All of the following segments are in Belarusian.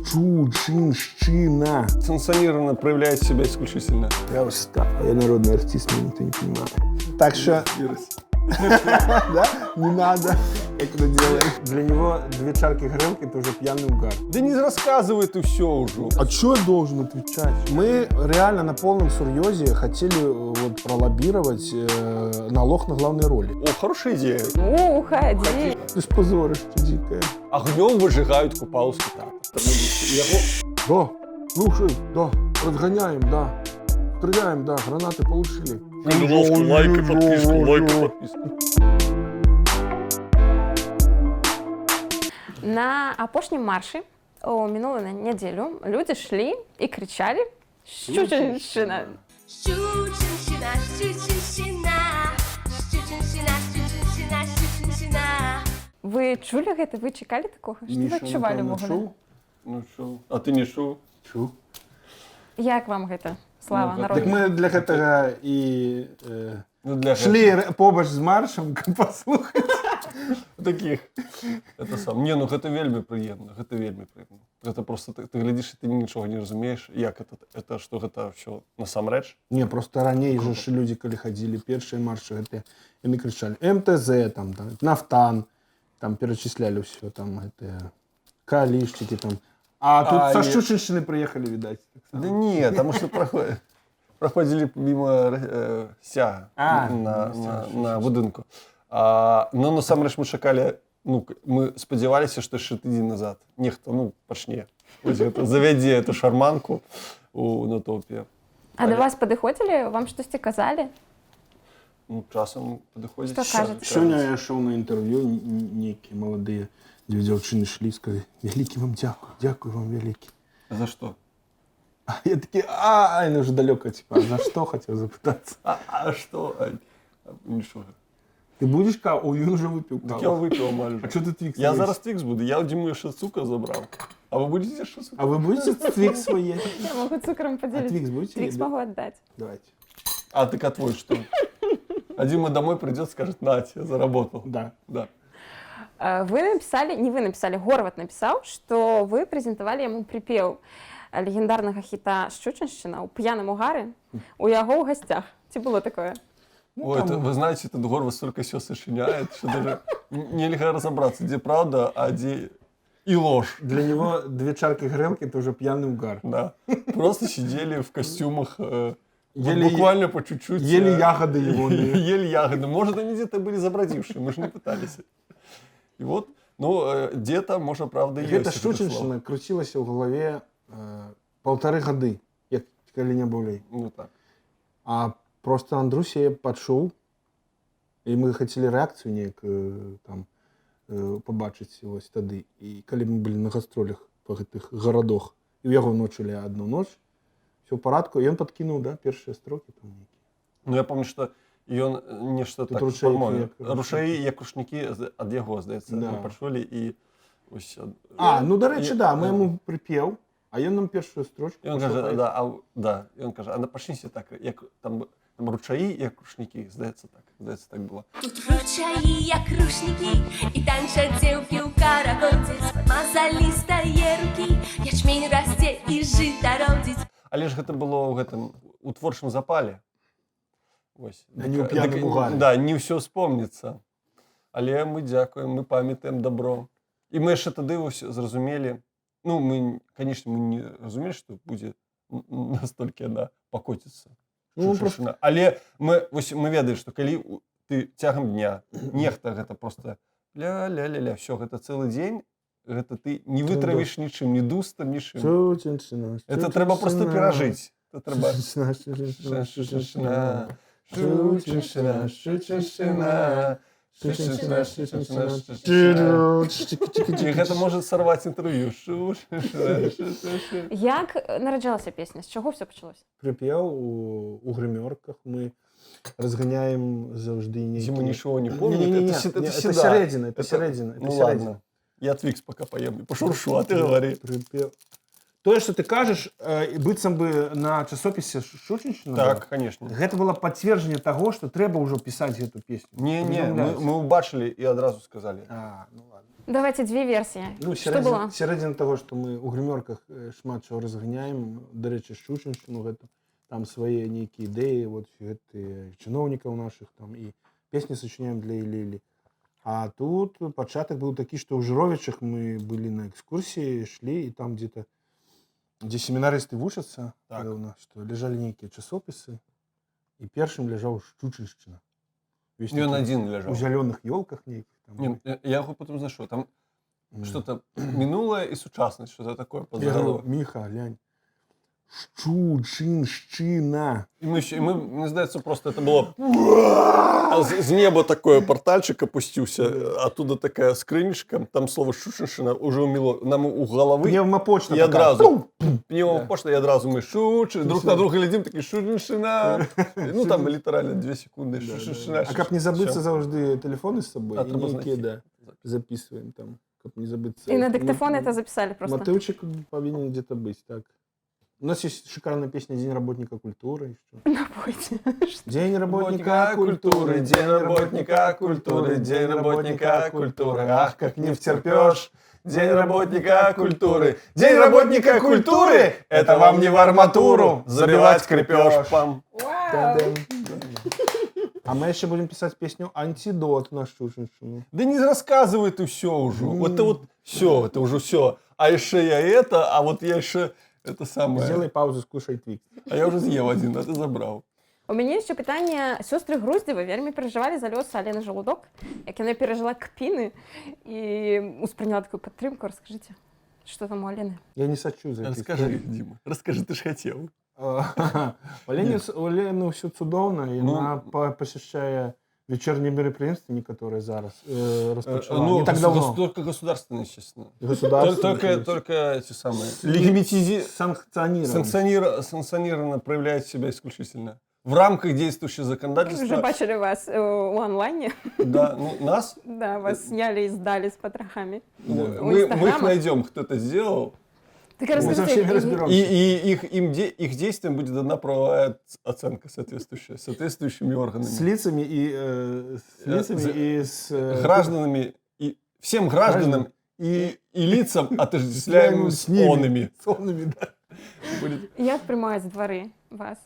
Щучинщина. Санкционированно проявляет себя исключительно. Я устал, я народный артист, меня никто не понимает. Так что... Да? Не надо. Как это делаем? Для него 2 чарки горелки — это уже пьяный угар. Да не рассказывай ты все уже. А что я должен отвечать? Мы реально на полном серьезе хотели вот пролоббировать налог на главной роли. О, хорошая идея. Уходи. Ты ж позоришь, ты дикая. Огнем выжигают Купаловский театр. Да, слушай, да, разгоняем, да. Стреляем, да, гранаты получили. Головку, лайк и подписку, лайк и подписку. На апошнім маршы у мінулую нядзелю людзі шлі і крычалі «Щучинщина». Щучинщина, щучинщина, щучинщина, щучинщина, щучинщина. Вы чулі гэта? Вы чакалі такога? Што вы адчувалі ўвогуле? Ну шо? А ты не шо? Чу. Як вам гэта, Слава, Ну, Так народна? мы для гэтага і Ну, для шлі побач з маршам, паслухаць. таких. Это сам. Не, ну гэта вельмі прыемна. Гэта вельмі прыемна. Гэта просто ты глядзіш і ты нічога не разумееш. Як это што гэта ўсё насамрэч? Не, просто раней же ж людзі, калі хадзілі першыя маршы, гэтыя, яны крычалі МТЗ, там, Нафтан, там перачыслялі ўсё, там, гэтыя каалішчыкі, там. А тут са Щучинщины прыехалі, відаць. Да не, потому что проходили мимо сяга на будынку. Но насамрэч мы чакалі, ну, мы спадзяваліся, што яшчэ тыдзень назад нехта, ну, пачне. Завядзе эту шарманку у натоўпе. А да вас падыходзілі, вам штосьці казалі? Ну, часам падыходзіць. Што кажуць? Сёння я ішоў на інтэрв'ю, нейкія маладыя 2 дзяўчыны шлі, сказалі: «Вялікі вам дзякуй, дзякуй вам вялікі». За што? А я такі, ну уже далёка, типа, а за што хацеў запытацца? А што? Нічога. Ты будзеш каву? Ён уже выпіў Так я каву. выпіў амаль. А чё ты твікс Я еш? зараз твікс буду. Я ў Дзіму яшчэ цукар забраў. А вы будете яшчэ цукар? А вы будете твикс свой есть? Я могу цукрам А падзяліць. твикс будете? Твикс могу аддаць. Давайте. А так а твой что? А Дима домой придет, скажет: Надь, я заработал. Да. Да. Вы написали, не вы написали, Горват написал, что вы презентовали ему припев легендарного хита «Щучинщина» у пьяном угаре у яго ў гостях. Ці было такое? Ой, это, вы знаете, этот Горват столько все сочиняет, что даже нельзя разобраться, где правда, а где и ложь. Для него 2 чарки горелки — это уже пьяный угар. Да. Просто сидели в костюмах, Ели- буквально по чуть-чуть. Ели ягоды его. Ели ягоды. Может, они где-то были забродившие, мы же не пытались. И вот, ну, где-то, может, правда, есть. Гэта Щучинщина крутилася ў галаве 1,5 гады, як калі не быў. Ну так. А просто Андрусь яе пачуў, і мы хацелі рэакцыю неяк там пабачыць вось тады. І калі мы былі на гастролях па гэтых гарадах, і ў яго ночылі адну ноч, всё ў парадку, і ён падкінуў, да, першыя строкі там нейкія. Ну, я помню, что ён нешта Тут так ручейкі па-мойму. як ручейкі. Ручаі як рушнікі ад яго, здаецца, Да. мы пачулі і ось. Ну, до речі, да, мы йому припів, а ён нам першую строчку. І він каже, і він каже, а напочніться так, як там ручаї, як рушніки, здається так було. Тут ручаї, як рушники, і танчать дзеўкі ў карагодзе. З-пад мазалістае рукі ячмень расце і жыта родзіць. Але ж гэта было ў гэтым, у творчым запале. Вось. А не ў п'яным угары. Да, не ўсё вспомніцца. Але мы дзякуем, мы памятаем добро. І мы яшчэ тады вось зразумелі, ну, мы, конечно, мы не разумелі, што будзе настолькі яна пакоціцца. Ну, Щучинщина. Але мы ведаем, што калі ты цягам дня нехта гэта просто ля-ля-ля-ля, все, гэта цэлы дзень, гэта ты не вытравіш нічым, ні дустам, нічым. Щучинщина. Это трэба просто перажыць. Это трэба. Щучинщина. Щучинщина, Щучинщина, Щучинщина, Щучинщина, Щучинщина. І гэта можа сарваць інтэрв'ю. Щучинщина, Щучинщина. Як нараджалася песня? З чого все почалось? Припів у гримерках, ми розганяємо завжди нейкі... Зиму нічого не помнит. Не-не-не, Это это всегда. середина, это середина. Ну ладно. Я твикс пока поем. Пошуршу, а ты говори. Припів. Тое, што ты кажаш, быццам бы на часопісе Щучинщина, Так, конечно. гэта было пацверджанне таго, што трэба ўжо пісаць гэту песню. Не, мы убачили и одразу сказали. Ну ладно. Давайте две версии. Ну, Что было? сярэдзіна таго, што мы ў грымёрках шмат чаго разганяем, дарэчы, шчучыншчыну гэта, там свае нейкія ідэі, вот гэтыя чыноўнікаў нашых там і песні сачыняем для Ілелі. А тут пачатак быў такі, што ў Жыровічах мы былі на экскурсіі, ішлі, і там дзе семінарысты вучацца, Так. пэўна, што ляжалі нейкія часопісы, і першым ляжаў шчучыншчына. Ён адзін У ляжаў. зялёных ёлках нейкіх там. Не, я яго потым знайшоў. Там М. что-то минулое и сучаснасць, что-то такое Я говорю, подзаголовок. Міха, глянь. Шчучыншчына. И мы, мне здаецца, просто это было... А з неба такое портальчик опустился, оттуда такая скрынечка, там слово «шучиншина» уже умело нам у головы. Пневмопочта И такая. одразу. Пневмопочта, и одразу мы шучи, друг на друга глядим, такие «шучиншина». Ну, там литерально 2 секунды. «Шучиншина». А каб не забыцца Всё. заўжды тэлефоны з сабой, А, і трэба нейкія, знайсці. да, записываем там, каб не забыцца. И на диктофон это записали просто. Мотивчик повинен где-то быть, так. У нас есть шикарная песня «День работника культуры». Что? Напойте. День работника культуры, день работника культуры, день работника культуры. Ах, как не втерпешь. День работника культуры. День работника культуры – это вам не в арматуру забивать крепеж. Пам. Та-дам. А мы еще будем писать песню «Антидот» на Шчучиншчину. Да не рассказывай ты все уже. Это вот все, это уже все. А еще я это, а вот я еще это самое. Сделай паузу, скушай твикс. А я уже съел один, а ты забрал. У мяне яшчэ пытанне сёстры Груздзевы вельмі перажывалі за лёс Алены Жалудок, як яна перажыла кпіны і успрыняла такую падтрымку. Расскажыце, што там у Алены? Я не сочу за эти Расскажи, истории. Дима, расскажи, ты ж хотел. У Лены все цудоўна, і Ну, она посещае вечерние мерапрыемствы, некоторые зараз распачала. Ну, Не так давно. только государственные, естественно. Государственные. Только эти самые. Легитимизи... Санкционировано. Санкционированно проявляет себя исключительно. В рамках действующего Уже законодательства. бачылі вас у онлайне. Да, ну, нас. Да, вас сняли и сдали с потрохами. Мы их найдем, кто это сделал. Так Мы со всеми разберемся. И их действиям будет дана правовая оценка соответствующими органами. С лицами и с Гражданами, и всем гражданам и лицам, отождествляемым с онами. С онами, да. Будет. Як приймають з двори вас?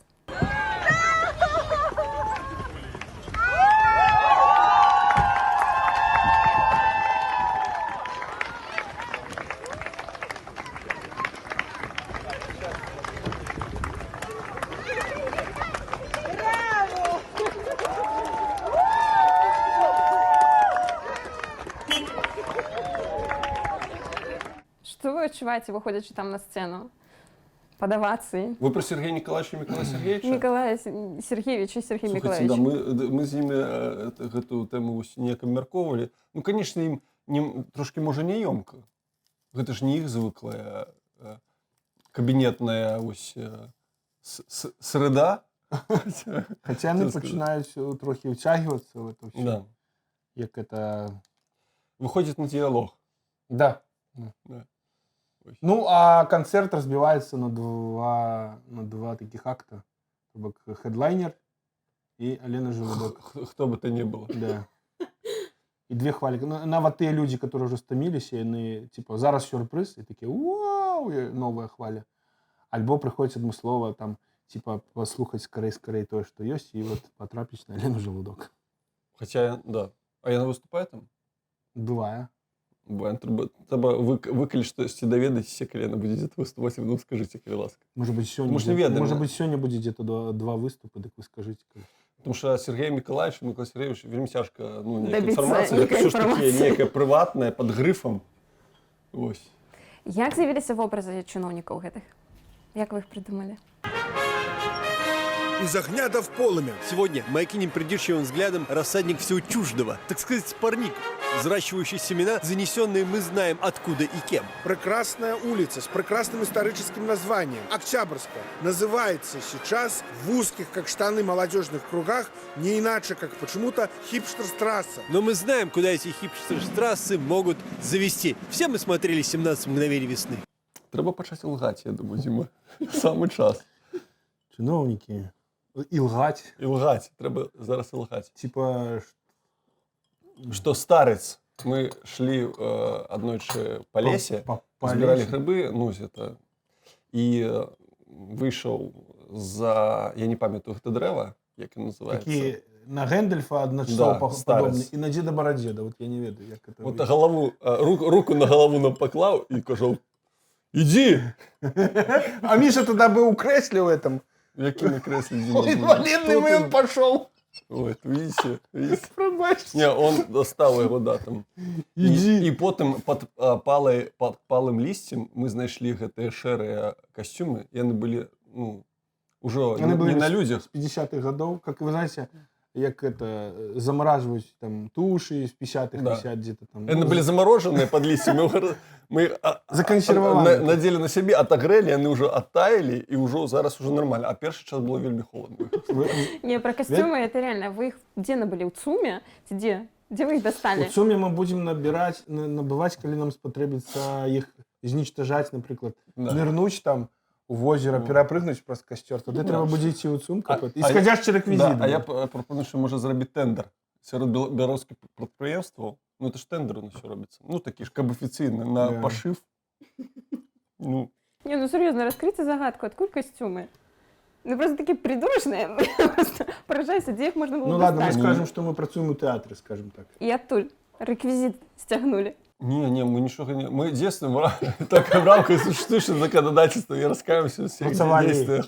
Что вы відчуваєте, виходячи там на сцену? Подаваться? Вы про Сергея Николаевича и Миколая Сергеевича? Николай Сергеевич и Сергей Слухайте, Миколаевич. да, мы з ними эту тему не камерковали. Ну, конечно, им трошки, може, не ёмка. Гэта ж не их звыклая кабінетная ось среда. Хотя они начинают трохи втягиваться в это все. Да. Як это... Выходит на диалог. Да. Да. Ну, а концерт разбивается на два таких акта. Хедлайнер и Алена Желудок. Хто бы то ни было. Да. И 2 хвали. Нават те люди, которые уже стомились, и они, типа, зараз сюрприз, и такие, вау, и новая хваля. Альбо приходится адмыслова, там, типа, послухать скорей то, что есть, и вот потрапить на Алену Желудок. Хотя, да. А яна выступает там? Бывая. Бывает. Треба викличте доведатися, коли вона буде где-то виступати, ну скажіть, коли ласка. Может быть, сегодня будет где-то 2 выступа, так вы скажите. Тому що Сергій Миколаївич, Микола Сергійович, вельми тяжко, ну, некая Добиться інформація, некой це все ж таки інформації. некая приватная, під грифом. Ось. Як з'явилися образи чиновників гэтых? Як ви їх придумали? Из огня до в полымя. Сегодня мы окинем придирчивым взглядом рассадник всего чуждого, так сказать, парник, взращивающий семена, занесенные мы знаем откуда и кем. Прекрасная улица с прекрасным историческим названием Октябрьская называется сейчас в узких, как штаны, молодежных кругах не иначе, как почему-то хипстерстрасса. Но мы знаем, куда эти хипстерстрассы могут завести. Все мы смотрели «17 мгновений весны». Треба почати лгати, я думаю, Діма. Саме час. Чиновники. И лгать. І лгати. Треба зараз і лгати. Типа, Що старець Мы шли однойчы по лесе, По збирали лесу. грибы, ну, это, і вийшов за, я не пам'ятаю, гэта дрэва, як ён называецца. Такі на Гэндальфа адначасова Да, падобны старец. і на дзеда Барадзеда. Вот я не ведаю, як это. Вот голову, руку на голову нам поклав і кажу, іди! А Миша тогда был у кресле в этом. Якими креслі Инвалидным, и он пошел. Ой, видите? Пробачьте. Не, он достав його, да, там. Іди. І потім під палым лісцем мы знайшлі гэтыя шэрыя касцюмы. Яны былі, ну, уже Они были не на людях. с 50-х годов. Как вы знаете, як это, замораживать там туши с 50-х, Да. висят где-то там. Яны былі замороженыя під лісцем. Мы Законсервованы. надели на себе, отогрели, яны уже оттаяли, і уже зараз уже нормально. А перший час було вельми холодно. Не, про костюмы это реально. Вы их где набыли? У ЦУМе? Где? Где вы их достали? У сумме мы будем набывать, когда нам спотребится их зничтожать, например, Да. нырнуть там в озеро, Ну. перепрыгнуть просто костер. Тогда Да. треба буде йти у ЦУМ копати. а я- Ісходящий реквізит. Да, а я пропоную, що може зробити тендер серед білоруських підприємств. Ну, це ж тендери на що робиться. Ну, такі ж кабофіційні, на Да. пошив. Ну, Не, ну серьезно, раскройте загадку, откуда костюмы? Ну просто такие придурочные. Я просто поражаюсь, где их можно было Ну ладно, ми достать. скажемо, що ми працюємо у театрі, скажімо так. И оттуль реквизит стягнули. не, мы ничего не... Мы действуем только в рамках существующего законодательства и раскаиваемся в всех Працавалі. действиях.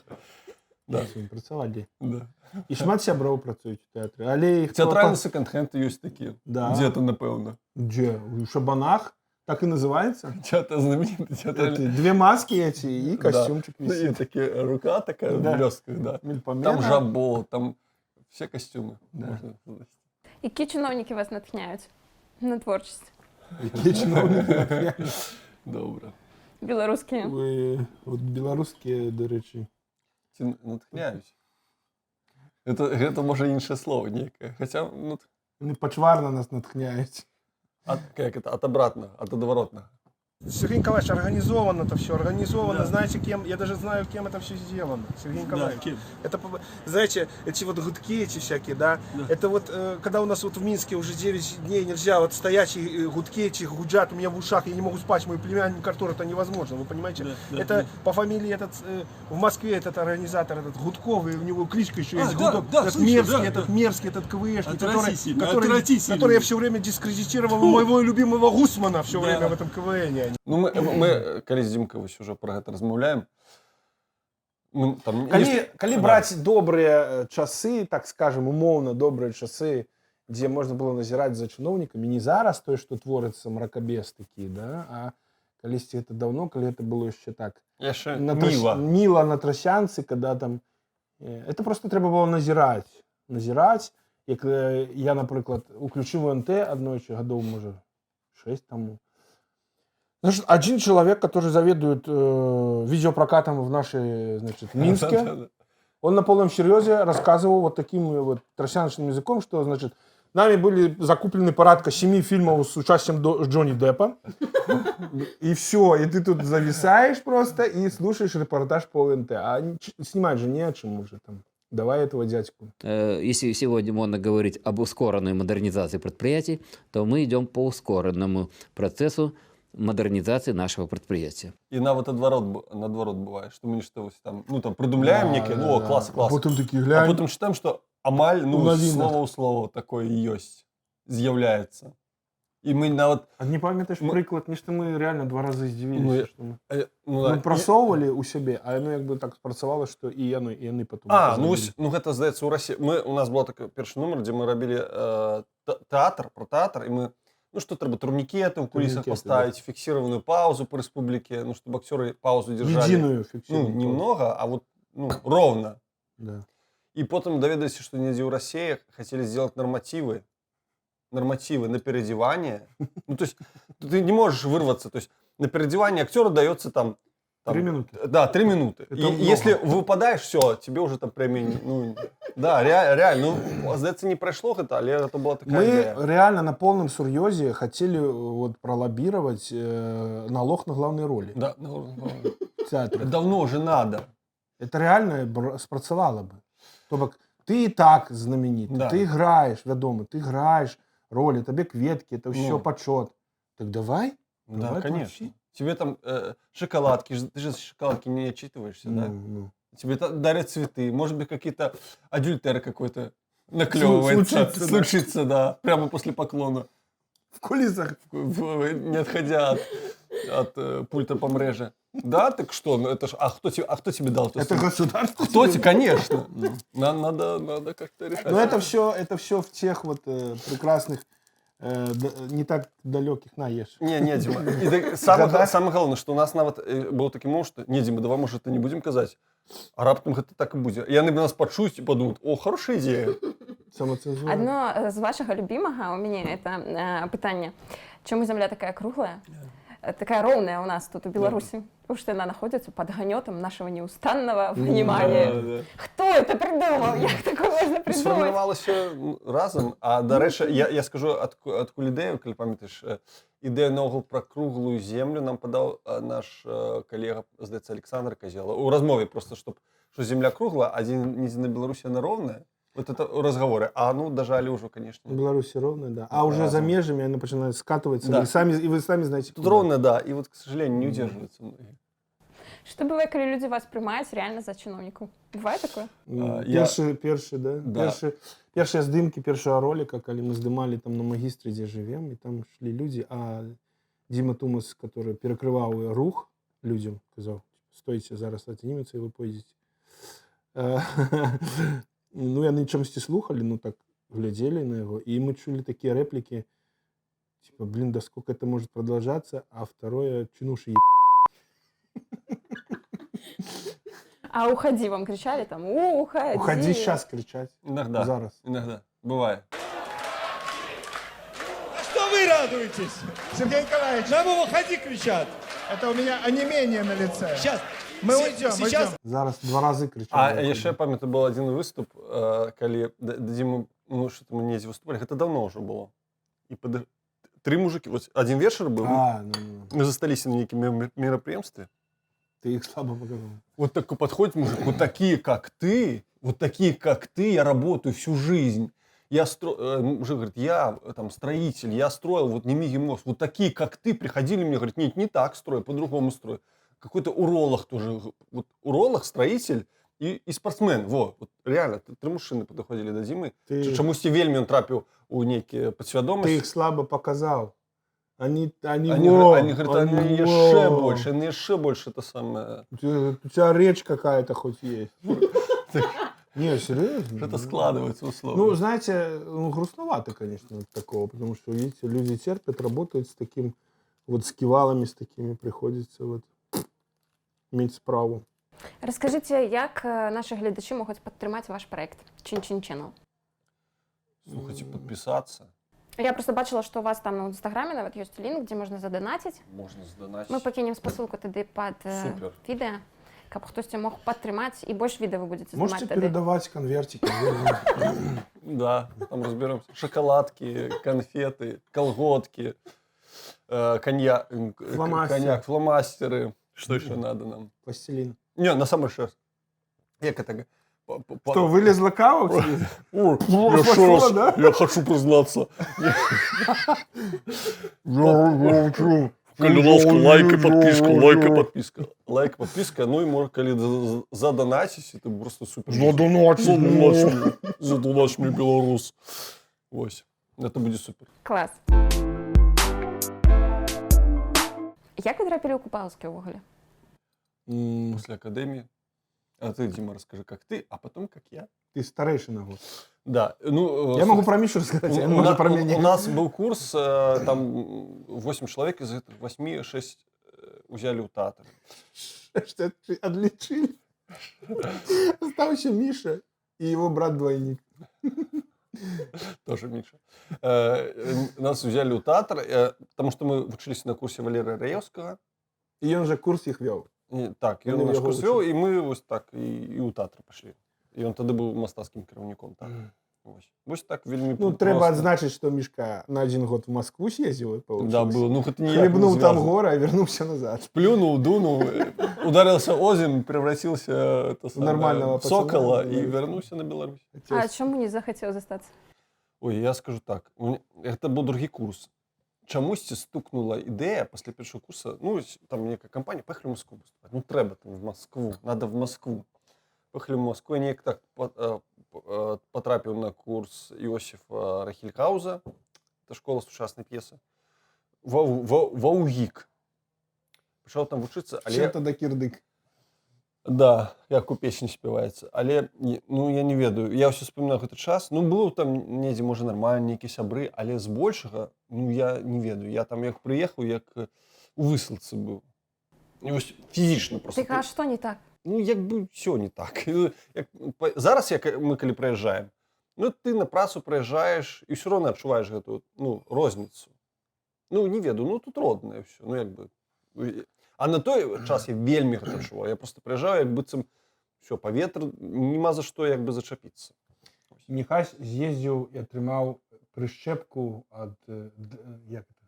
Да. Працюємо, працювали. Да. І шмат сяброў працують у театрі. Але їх Театральный секонд-хенд есть такие. Да. Где-то, напевно. Где? У Шабанах. Так и называется. Театр знаменитый, Это театральный. две маски эти и костюмчик Да. И висит. такие, рука такая в Да. блестках, да. Мельпомена. Там жабо, там все костюмы. Да. Можно сказать. Які чиновники вас натхняють на творчість? Які чиновники. Добре. Білоруські. Ви, от білоруські, до речі. Ці натхняюсь. Это може інше слово некое. Хотя, ну, Вони почварно нас натхняють. как это, от обратного, от одоворотного. Сергей Николаевич, организовано это все, организовано, знаете, кем, я даже знаю, кем это все сделано, Сергей Николаевич. кем? Это, знаете, эти вот гудки эти всякие, да, это вот, когда у нас вот в Минске уже 9 дней нельзя, вот стоячие гудки эти гуджат у меня в ушах, я не могу спать, мой племянник, Артур, это невозможно, вы понимаете? Это по фамилии этот, в Москве этот организатор, этот Гудков, и у него кличка еще есть, да, Гудок, да, этот слышал, мерзкий, этот КВшник, Отвратительный, который отвратительный. я все время дискредитировал моего любимого Гусмана все время в этом КВНе. Ну, мы коли з Дімкою уже про гэта размаўляем. Мы, там, Калі браць добрыя часы, так скажем, умоўна добрыя часы, дзе можна было назіраць за чыноўнікамі, не зараз тое, што творыцца мракабес такі, да, а калісьці гэта даўно, калі гэта было яшчэ так. Яшчэ Міла. Міла на трасянцы, когда там... Это просто трэба было назіраць. Назіраць, як я, напрыклад, уключыў НТ аднойчы гадоў, можа, 6 таму. Значит, один человек, который заведует видеопрокатом в нашей, значит, Минске, он на полном серьезе рассказывал вот таким вот тросяночным языком, что, значит, нами были закуплены порядка 7 фильмов с участием Джонни Деппа. И все, и ты тут зависаешь просто и слушаешь репортаж по ОНТ. А снимать же не о чем уже там. Давай этого дядьку. Если сегодня можно говорить об ускоренной модернизации предприятий, то мы идем по ускоренному процессу модернизации нашего предприятия. И наоборот бывает, что мы что там, ну там придумляем некие, ну о, класс. А потом такие, А глянь. потом считаем, что амаль, ну, Новинок. слово у слова такое есть, з'является. И мы нават... А не памятаешь приклад? Нешта мы реально 2 разы здзівіліся, што мы... Ну, Мы прасоўвалі ў сябе, а яно як бы так спрацавала, што і яны потом... ну гэта, здаецца, у России. У нас был такой першы номер, дзе мы рабілі театр, про театр, і мы, ну, что трэба, турникеты в кулисах Турникеты, поставить, фиксированную паузу по республике, ну, чтобы актеры паузу держали. Единую Ну, фиксированную. немного, а вот, ну, ровно. Да. И потом доведались, что нигде в России хотели сделать нормативы на переодевание. Ну, то есть ты не можешь вырваться. То есть на переодевание актеру дается там 3 минуты. Да, 3 минуты. Это И много. если выпадаешь, все, тебе уже там премия. Ну, да, реально. Ну, здається, не прошло это, але это была такая Мы идея. реально на полном серьезе хотели вот пролоббировать налог на главные роли Да, в театре. давно уже надо. Это реально спрацавало бы. То бок ты и так знаменитый, Да. ты играешь, вядома, ты играешь роли, тебе кветки, это все Ну. почет. Так давай. Да, Давай конечно. получи. Тебе там шоколадки, ты же с шоколадки не отчитываешься, да? Ну. Тебе дарят цветы, может быть, какие-то адюльтер какой-то наклевывается, случится, да, прямо после поклона, В кулисах. не отходя от пульта по мреже. Да, так что? Ну, это ж, кто тебе дал? Это государство. Кто тебе? Конечно. Надо как-то решать. Но это все в тех вот прекрасных, не так далеких, ешь. Не, Дима. Самое главное, що у нас навіть було таке мов, що ні, Дима, давай, може, це не будемо казати. А раптом це так і буде. І вони нас почують і подумають, о, хороша ідея. Самоцензура. Одно з вашого любимого у меня это питание. Чому земля такая круглая? Такая ровная у нас тут, у Беларуси. Потому что она находится под гнетом нашего неустанного внимания. Кто это придумал? Як такое можна придумати? Сформувалося разом. А, до речі, я скажу, откуда ідея, коли пам'ятаєш, ідею нового про круглу землю нам подав наш колега, здається, Олександр Козєла. У розмові просто, що земля кругла, а на Білорусі вона ровна. Вот это разговоры. А ну, дожали уже, конечно. В Беларуси ровно, да. А уже за межами они начинают скатываться. Да. И вы сами знаете, Тут ровно, да. И вот, к сожалению, не удерживаются многие. Что бывает, когда люди вас приймають реально за чиновников? Бывает такое? Перші, да? Да. Перші здимки першого ролика, коли ми здимали там на магістрі, де живемо, і там йшли люди, а Діма Тумас, який перекривав рух людям, казав, стойте, зараз отніметься і ви поїдете. Ну, яны чомусь слухали, ну так глядели на его, и мы чули такие реплики, типа, блин, да сколько это может продолжаться, а второе, чинуши А уходи вам кричали там, уходи. Уходи сейчас кричать. Иногда. Зараз. Иногда. Бывает. Что вы радуетесь? Сергей Николаевич, Нам уходи кричат. это у меня онемение на лице. Сейчас. Мы уйдем, Сейчас уйдем. Зараз 2 рази кричали. А яшчэ памятаю, был один выступ, калі Диму, ну что-то мы недзе выступали, это давно уже было. И 3 мужики, вот один вечер был, мы застались на неким мероприемстве. Ты их слабо показал. Вот такой подходит мужик, вот такие, как ты, я работаю всю жизнь. Мужик говорит, я там строитель, я строил вот Немиги мост. Вот такие, как ты, приходили мне, говорит, нет, не так строю, по-другому строю. Какой-то уролог тоже. Вот уролог, строитель и спортсмен. Вот реально, 3 мужчины подходили до Димы. Чомусь вельми он трапил у некие подсвядомости. Ты их слабо показал. Они говорят, они еще больше это самое. У тебя речь какая-то хоть есть. Не, серьезно? Это складывается условно. Ну, знаете, грустновато, конечно, от такого, потому что, видите, люди терпят, работают с таким, вот с кивалами, с такими приходится вот иметь справу. Розкажіть, як наші глядачі можуть підтримати ваш проект Чин-Чин Channel? Слухайте, подписаться. Я просто бачила, що у вас там на інстаграмі навіть є лінк, де можна задонатити. Можно задонатить. Ми покинемо спосилку туди під Супер. відео, каб хтось мог підтримати, і більше відео ви будете знімати Можете туди. передавать конвертики. Да, там разберемся. Шоколадки, конфеты, колготки, коньяк, фломастеры. Что еще надо нам? Пластилин. Не, на самый шер. Як это? Что, вылезла кава? Я хочу признаться. Коли ласка, лайк и подписка. Лайк и подписка. Ну и может, коли задонатить, это просто супер. Задонач мне белорус. Ось. Это будет супер. Клас. Як ви трапили у Купаловське вугілля? После академии. А ты, Дима, расскажи, как ты, а потом как я. Ты старейшина. Вот. Да. Ну, Я могу про Мишу рассказать, я могу про меня. У нас был курс, там 8 человек, из этих 8 6 взяли у Татар. Что отличили? Остался еще Миша и его брат-двойник. Тоже Миша. Нас взяли у Татар, потому что мы учились на курсе Валерия Раевского. И он же курс их вел. Так, и он наш курс вел, и мы вот так и у Татра пошли. И он тогда был мастарским керівником. Так. Ось так вельми Ну, треба отзначить, что Мишка на 1 год в Москву съездил. Да, был. Ну, это не хлебнул там горы, а вернулся назад. Сплюнул, дунул, ударился озим, превратился в нормального сокола пацана, и вернулся на Беларусь. А чому не захотів зостатися? Ой, я скажу так. Это был другий курс. Чомусь стукнула ідея після першого курсу. Ну, там яка компанія, поїхали в Москву поступати. Ну, треба там в Москву, треба в Москву. Поїхали в Москву. Я ніяк так потрапив на курс Іосифа Рахількауза. Це школа сучасної п'єси. В АУГІК. Пішов там вчитися, але... Чем тогда кирдык? Да, як у песні співається. Але, ну, я не ведаю. Я все вспоминаю гэты час. Ну, было там недзе, може, нормальні якісь сябры, але з большага, ну, я не ведаю. Я там як приехаў, як у высылцы быў. І ось фізічна просто. Ты, а что не так? Ну, як бы все не так. Зараз, мы калі прыязджаем, ну, ты на працу прыязджаеш і все роўна адчуваеш гэту, ну, розніцу. Ну, не ведаю, ну, тут роднае все. Ну, як бы... А на той час я вельмі гэта адчуваў. Я просто прыязджаю, як быццам все, паветра, нема за што як бы зачапіцца. Міхась з'ездзіў і атрымаў прышчэпку ад як это?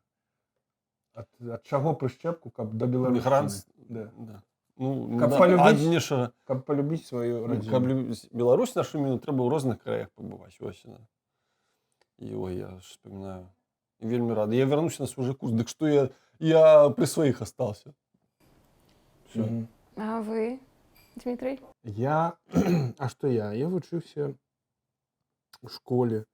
Ад чаго прышчэпку, каб да Беларусі? Мігрант? Да. Да. Ну, Каб да, полюбіць, аднейшага. каб полюбіць сваю радзіму. Каб любіць Беларусь нашу міну, трэба ў розных краях пабываць. Ось яна. І ой, я ж вспоминаю. І вельмі рады. Я вярнуся на свой же курс. Дык што я при своих остался. Все. А вы, Дмитрий? А что я? Я вучыўся в школе.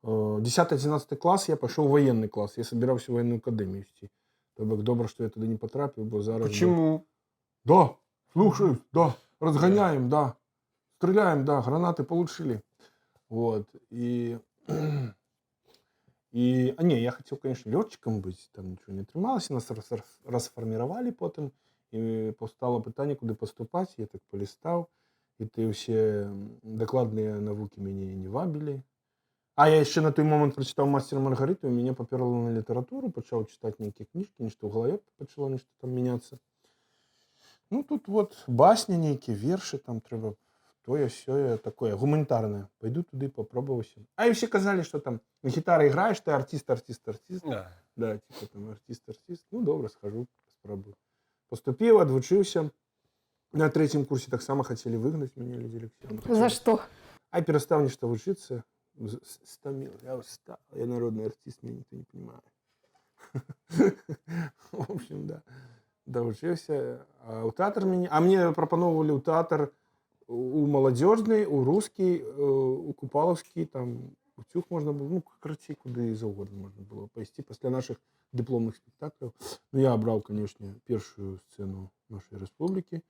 10-11 класс я пошел в военный класс. Я собирался в военную академию идти. То бок добра, что я туда не потрапил, бо зараз... Почему? Да, слушай, да, разгоняем, да, стреляем, да, гранаты получили. Вот, не, я хотел, конечно, летчиком быть, там ничего не атрымалось, нас расформировали потом, и постало питание, куда поступать, я так полистал, и ты все докладные науки меня не вабили. А я еще на той момент прочитал «Мастера Маргариту», и меня поперло на литературу, начал читать некие книжки, нечто в голове начало нечто там меняться. Ну, тут вот басни некие, верши, там треба тое, сёе, такое, гуманитарное. Пойду туда попробовался. А и все казали, что там на гитаре играешь, ты артист. Да, типа там артист. Ну, добро, схожу, спробую. Поступил, отвучился. На 3-м курсе так само хотели выгнать меня, люди Алексеевна. За что? А я перестал нечто учиться. Стомил. Я устал. Я народный артист, меня никто не понимает. В общем, да. Доучился. А у театр меня... А мне пропоновали у театр у молодежный, у русский, у Купаловский, там у Тюх можно было, ну, короче, куда и завгодно можно было пойти после наших дипломных спектаклей. Ну, я обрал, конечно, первую сцену нашей республики,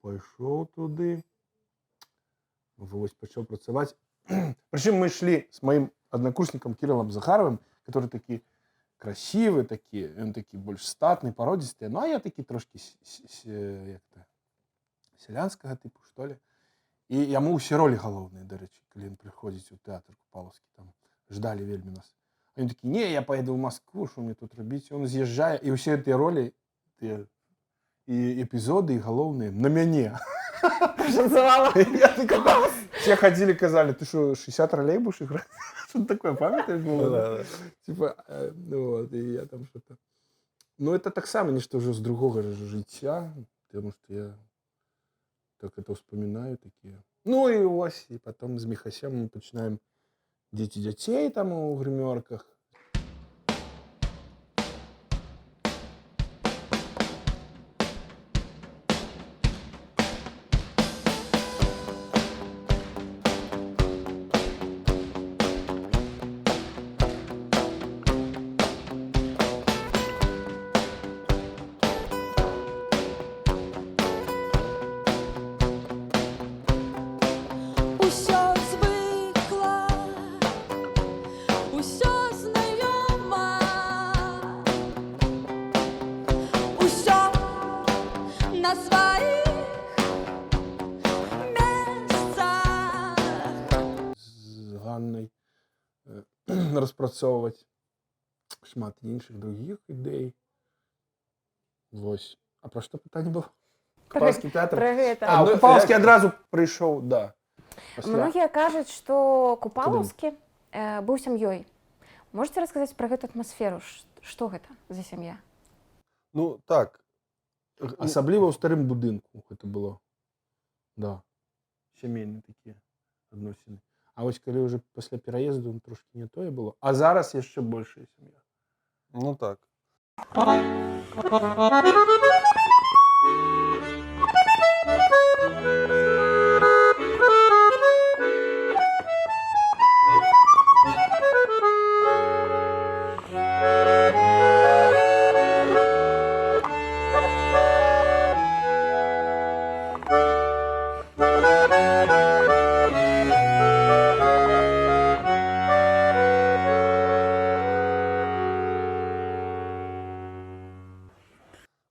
пошел туда, вот, начал працевать. Причем мы шли с моим однокурсником Кириллом Захаровым, который такие красивые, такие, он такие больше статные, породистые, ну, а я такие трошки селянского типу, что ли. І яму ўсе ролі галоўныя, дарэчы, калі ён прыходзіць у тэатр Купалаўскі, там ждалі вельмі нас. А ён такі: не, я поеду в Москву, што мне тут рабіць? Он з'язджае, і ўсе гэтыя ролі, і эпізоды, і галоўныя на мяне. Все ходили, казали: ты что, 60 ролей будешь играть? Что-то такое, памятаешь, было? Типа, вот, и я там что-то... Ну, это так само, нечто уже с другого життя, потому что я так это вспоминаю такие. Ну и ось, и потом с Михасем мы начинаем дети детей там у гримерках. Усё звыкла, усё знаёма, усё на сваіх месцах. З Ганнай распрацоўваць шмат іншых других ідэй. Вось. А пра што пытанне было? Купалаўскі тэатр? Про гэта. А, Купалаўскі адразу прыйшоў, да. Многія кажуць, што Купалаўскі быў сям'ёй. Можете расказаць пра гэту атмасферу? Што гэта за сям'я? Ну, так. Асабліва ў старым будынку гэта было. Да. Сямейныя такія адносіны. А вось калі ўжо пасля пераезду трошки не тое было. А зараз яшчэ большая сям'я. Ну так.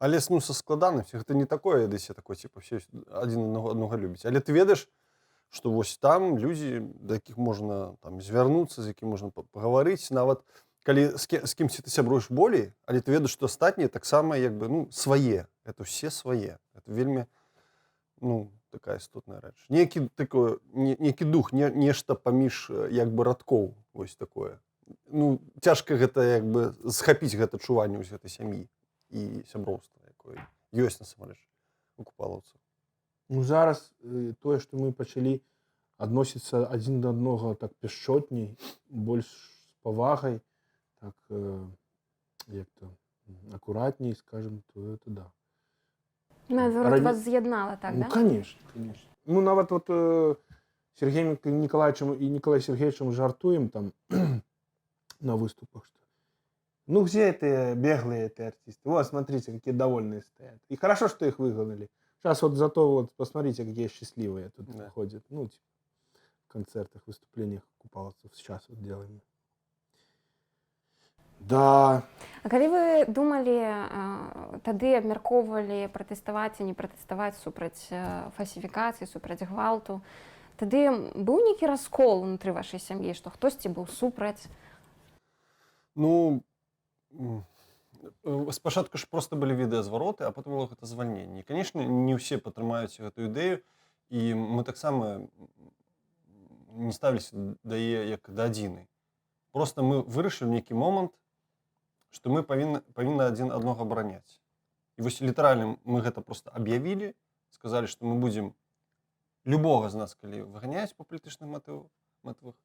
Але ну, са складанасцю, гэта не такое, дыся такое, типа, все адзін аднаго любіць. Але ты ведаеш, што вось там людзі, да якіх можна там звярнуцца, з якім можна пагаварыць, нават калі з кімсьці ты сябруеш болей, але ты ведаеш, што астатнія таксама як бы, ну, свае. Это ўсе свае. Это вельмі, ну, такая істотная рэч. Нейкі дух, нешта паміж як бы радкоў, вось такое. Ну, цяжка гэта як бы схапіць гэта адчуванне ў гэтай сям'і і сяброўства, якое ёсць насамрэч у купалаўцаў. Ну зараз тое, што мы пачалі адносіцца адзін да аднаго так пяшчотней, больш з павагай, так як-то акуратней, скажем, то это да. Наадварот, вас з'яднала, так, Ну, да? конечно, конечно. Ну, нават вот Сергеем Николаевичем и Николаем Сергеевичем жартуем там на выступах, что ну где эти беглые эти артисты? Вот, смотрите, какие довольные стоят. И хорошо, что их выгнали. Сейчас вот зато вот посмотрите, какие счастливые тут ходят. Ну, типа, в концертах, выступлениях купалцев. Сейчас вот делаем. Да. А калі вы думалі, тады абмяркоўвалі пратэставаць ці не пратэставаць супраць фальсіфікацыі, супраць гвалту, тады быў нейкі раскол унутры вашай сям'і, што хтосьці быў супраць? Ну, спачатку ж проста былі відэазвароты, а потым было гэта звальненне. І, канешне, не ўсе падтрымаюць гэтую ідэю, і мы таксама не ставіліся да яе як да адзінай. Проста мы вырашылі ў нейкі момант, што мы павінны адзін аднаго абараняць. І вось літаральна мы гэта проста аб'явілі, сказалі, што мы будзем любога з нас, калі выганяюць па палітычных матывах,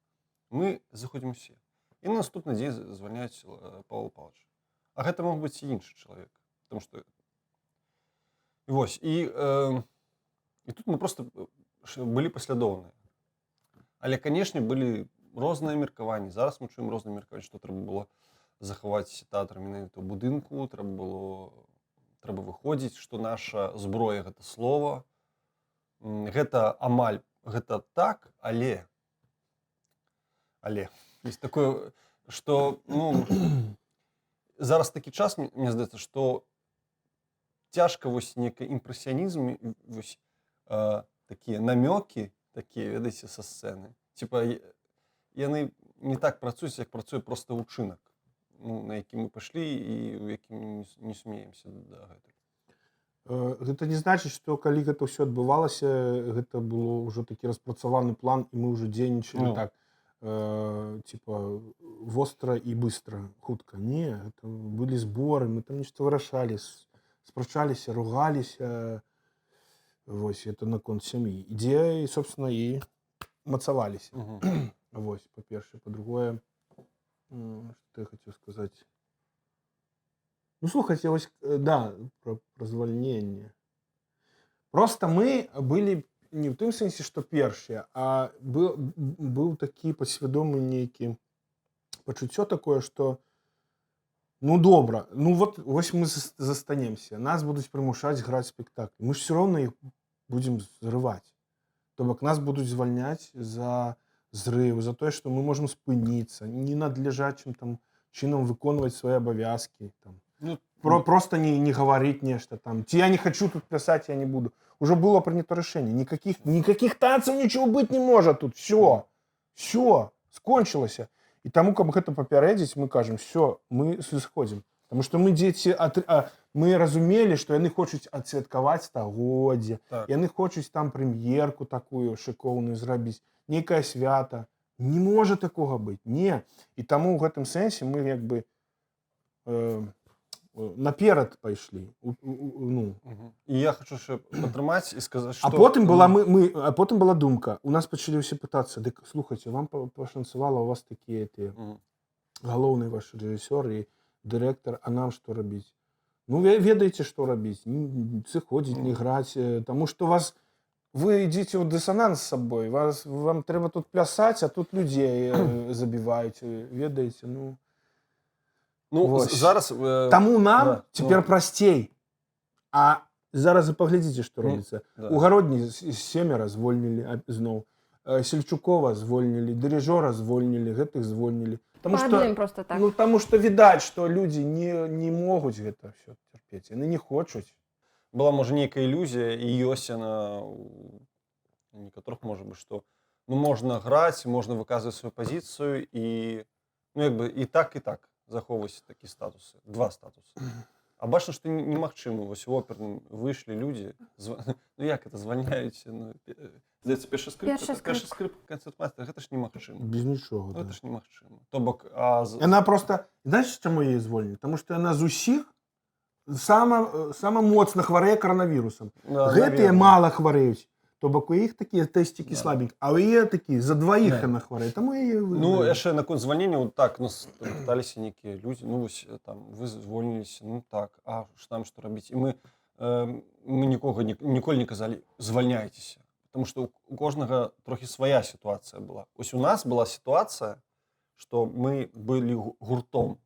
мы заходзім усе. І на наступны дзень звальняюць Павла Павловича. А гэта мог быць і іншы чалавек. Потому што... І вось, і тут мы проста былі паслядоўныя. Але, канешне, былі розныя меркаванні. Зараз мы чуем розныя меркаванні, што трэба было захаваць тэатр менавіта ў будынку, трэба выходзіць, што наша зброя гэта слова. Гэта амаль, гэта так, але есть такое, што, ну, зараз такі час, мне здаецца, што цяжка вось нейкі імпрэсіянізм, вось такія намёкі, такія, ведаеце, са сцэны. Типа, яны не так працуюць, як працуе проста ўчынак, ну, на які мы пайшлі і ў якім не смеемся да гэтага. Гэта не значыць, што калі гэта ўсё адбывалася, гэта было ўжо такі распрацаваны план, і мы ўжо дзейнічалі так, типа, востра і быстра, хутка. Не, это былі зборы, мы там нешта вырашалі, спрачаліся, ругаліся. Вось, это наконт сям'і. Ідзе, і, собственно, і мацаваліся. Вось, па-першае. Па-другое, што я хацеў сказаць. Ну, слухайце, вось, да, про звальненне. Просто мы былі не ў тым сэнсе, што першыя, а быў такі падсвядомы нейкі пачуццё такое, што ну, добра, ну, вот, вось мы застанемся, нас будуць прымушаць граць спектакль. Мы ж все роўна іх будзем зрываць. То бок нас будуць звальняць за зрыв, за тое, што мы можам спыніцца, ненадлежачым там чынам выконваць свае абавязкі. Просто не гаварыць нешта там. Ці я не хочу тут плясаць, я не буду. Уже было прынято рашэнне. Никаких танцаў, нічого быць не можа тут. Все, скончылася. І таму, каб гэта папярэдзіць, мы кажам, все, мы сысходзім. Таму што мы дзеці, мы разумелі, што яны хочуць адсвяткаваць стагоддзе, яны хочуць там прэм'ерку такую шыкоўную зрабіць, нейкае свята. Не можа такога быць, не. І таму ў гэтым сэнсе мы як бы наперад пайшлі. Ну. І я хочу ще підтримати і сказати, що... А потім була думка. У нас почали всі питатися, дик, слухайте, вам пошанцевало, у вас такі головний ваш режисер і директор, а нам що робити? Ну, ви ведаєте, що робити. Це ходить, не грати, тому що вас... Ви йдете в дисонанс з собою, вам треба тут плясати, а тут людей забивають, ведаєте, ну... Ну, зараз... Тому нам тепер простей. А зараз ви поглядите, що робиться. У Городні 7 звольнили знов. Сельчукова звольнили, дирижера звольнили, гэтых звольнили. Просто так. Ну, тому що видать, що люди не можуть це все терпіти. Вони не хочуть. Была, может, некая иллюзия, и ёсць она у некоторых, может быть, что ну, можно играть, можно выказывать свою позицию, и, ну, как бы, и так заховывать такие статусы, 2 статусы. А бачно, что немагчыма. Вось в оперным вышли люди, ну, як это, звольняються, ну, здаецца, першы скрипка, концертмайстер, гэта ж немагчыма. Без нічого, Гэта да. ж немагчыма. То бок, Она просто, знаешь, чому її звольнили? Тому що вона з усіх сама моцна хварэе коронавірусом. Гэтыя мало хварэюць. То бок у іх такія тэсцікі слабенькія, а у яе такі за 2 яна хварэе. Таму яе ну, яшчэ наконт звальнення, вот так, нас пыталіся некія людзі, ну, вось, там, вы звольніліся, ну, так, а нам што рабіць? І мы нікога ніколі не казалі, звальняйцеся. Потому что у кожнага трохі свая сітуацыя была. Ось у нас была сітуацыя, што мы былі гуртом.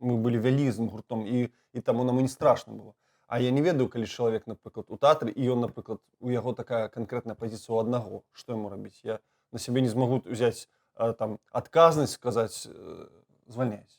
Мы былі вялізным гуртом, і таму нам і не страшна было. А я не ведаю, калі чалавек, напрыклад, у тэатры, і ён, напрыклад, у яго такая канкрэтная пазіцыя ў аднаго. Што яму рабіць? Я на сябе не змагу ўзяць там адказнасць, сказаць, звальняйся.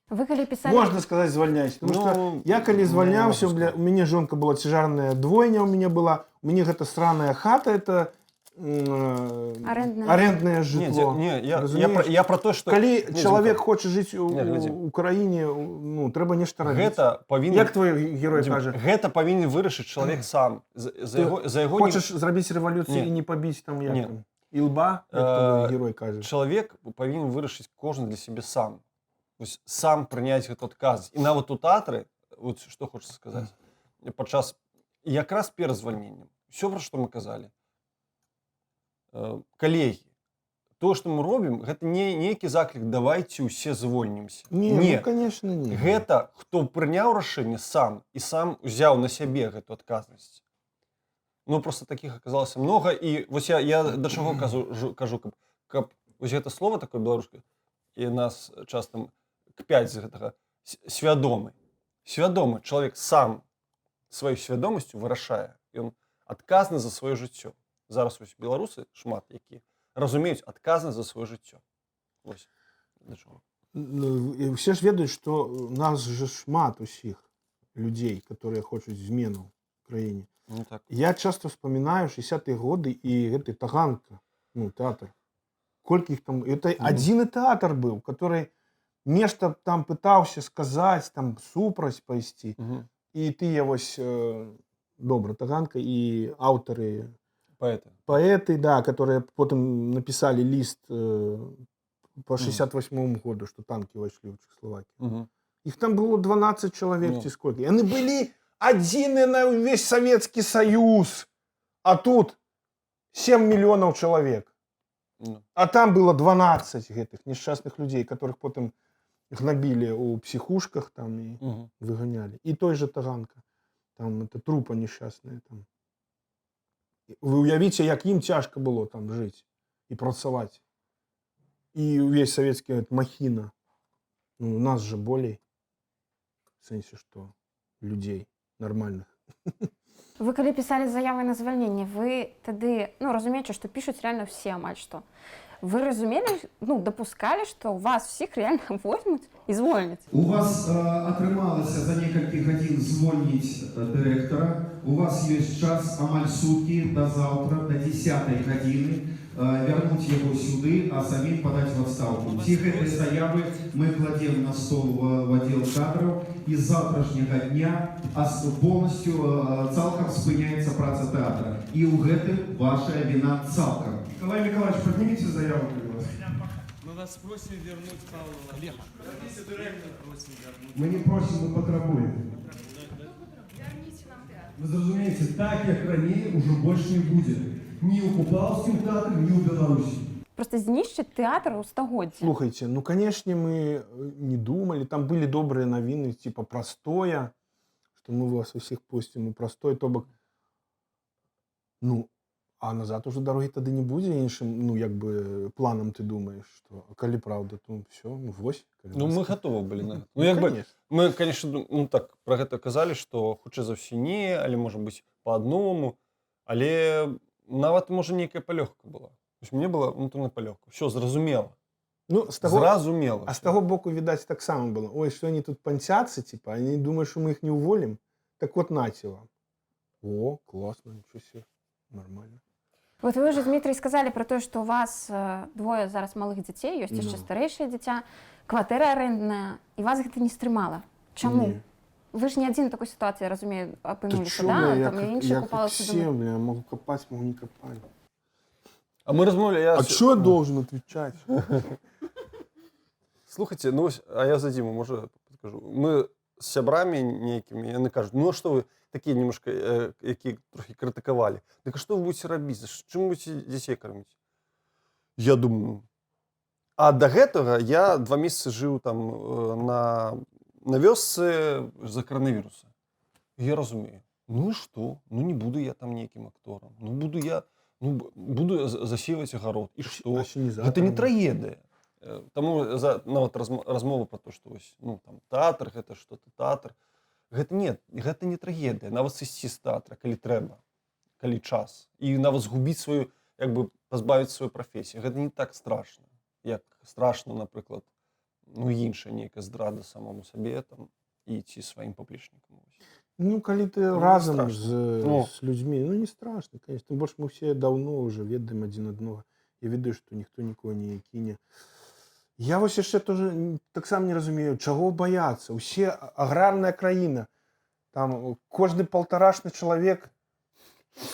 Вы калі пісалі... Можна сказаць, звальняйся. Тому што я калі звальняўся, у мяне жонка была цяжарная двойня, у мяне гэта сраная хата, это арэнднае жытло. Не, я про то, што... Калі чалавек хоча жыць у краіне, ну, трэба нешта рабіць. Гэта павінен... Як твой герой кажа? Гэта павінен вырашыць чалавек сам. Хочаш зрабіць рэвалюцыю і не пабіць там як там? Ілба, як твой герой кажа. Чалавек павінен вырашыць кожны для сябе сам. Сам прыняць гэту адказ. І нават у тэатры, вот што хочацца сказаць, падчас якраз перад звальненнем, ўсё, пра што мы казалі, калегі, то, што мы робім, гэта не нейкі заклік, давайце ўсе звольнімся. Не, ну, конечно, не. Гэта, хто прыняў рашэнне сам і сам узяў на сябе гэту адказнасць. Ну, просто такіх аказалася многа, і вось я да чаго кажу, каб вось гэта слова такое беларускае, і нас часта кпяць з гэтага, свядомы. Свядомы чалавек сам сваёй свядомасцю вырашае, ён адказны за сваё жыццё. Зараз вось беларусы шмат, якія разумеюць адказнасць за сваё жыццё. Вось да чаго. Все ж ведаюць, што нас же шмат усіх людзей, которые хочуць змену в краіне. Ну, так. Я часто вспоминаю 60-е годы и гэты Таганка, ну, театр. Колькі іх там... Это один театр был, который нешта там пытаўся сказаць, там супраць пайсці. І тыя вось, добра, Таганка і аўтары... Поэты, да, которые потом написали лист по 68 году, что танки вошли в Чехословакию. Их там было 12 человек, ці сколько. И они были один на весь Советский Союз. А тут 7 миллионов человек. А там было 12 этих несчастных людей, которых потом гнобили у психушках там и выгоняли. И той же Таганка. Там это трупа несчастные там. Ви уявіце, як їм тяжко було там жити і працювати. І весь совєтський махіна. Ну, у нас же болей. В сенсі, що людей нормальних. Ви коли писали заяви на звільнення, ви тоді, ну, розумієте, що пишуть реально всі, амаль що. Ви розуміли, ну, допускали, що вас всіх реально возьмуть і звольнять? У вас атрымалася за некалькі гадзін звольніць дырэктара. У вас ёсць час амаль суткі до завтра, до 10-й гадзіны, вярнуць яго сюды, а самім падаць в адстаўку. Ці гэтай заявы мы кладзем на стол в отдел кадраў, і з завтрашняга дня полностью цалкам спыняецца праца тэатра. І ў гэтым ваша віна цалкам. Николай Николаевич, поднимите заяву, пожалуйста. Мы вас просим вернуть Павла Олега. Мы не просим, мы потребуем. Вы зразумеете, так, як ранее, уже больше не будет. Ни у Купаловским театре, ни у Беларуси. Просто знищить театр у стагоддзя. Слухайте, ну, конечно, мы не думали. Там были добрые новины, типа простоя, что мы вас всех пустим у простой, то бок. Ну, а назад уже дороги тогда не будет іншим, ну, як бы, планом ты думаешь, что, коли правда, то все, ну, вось. Ну, мы готовы были на это. Ну, Ну, якби, конечно. мы, конечно, ну, так, про гэта казалі, што хутчэй за ўсё не, але, можа быць, па-аднаму, але нават, можа, нейкая палёгка была. То есть мне была внутренняя палёгка. Все, зразумела. Ну, с того, Зразумела. а с того боку, видать, так само было. Ой, что они тут понтятся, типа, они думают, что мы их не уволим. Так вот, нате вам. О, классно, ничего себе, нормально. Вот вы уже, Дмитрий, сказали про то, что у вас двое зараз малых дзяцей, ёсць яшчэ старэйшае дзіця, кватэра арэндная, і вас гэта не стрымала. Чаму? Не. Вы ж не адзін у такой сітуацыі, я разумею, Ты апынуліся, чё, да? бля, Там і іншыя я как купаліся все, думаю. бля, могу копать, могу не копать. А мы размовляли... А что я должен отвечать? Слухайте, ну, а я за Диму, може, підкажу. Ми з сябрамі нейкімі, яны кажуть, ну, а што вы такія немножко, які трохи критикували. Так а што вы будете робіць? Чым будете дзяцей карміць? Я думаю, а до гэтага я 2 месяцы жыў там на вёсцы за коронавіруса. Я разумею, ну і што? Ну не буду я там нейкім акторам. Ну буду я, ну буду засеваць агарод. І што? Гэта не трагедыя. Таму нават размова про то, што вось, ну там тэатр, гэта што-то тэатр. Гэта нет, гэта не трагедыя. Нават сысці з тэатра, калі трэба, калі час. І нават згубіць сваю, як бы пазбавіць сваю прафесію. Гэта не так страшна, як страшна, напрыклад, ну іншая нейкая здрада самому сабе там і ці сваім паплечнікам. Ну, коли ты Ну, разом не с людьми, ну не страшно, конечно. Тем больше мы все давно уже ведаем один одного. Я ведаю, что никто никого не кине. Я вось яшчэ тоже так сам не разумею, чаго бояться. Усе аграрная краіна. Там кожны полторашны чалавек,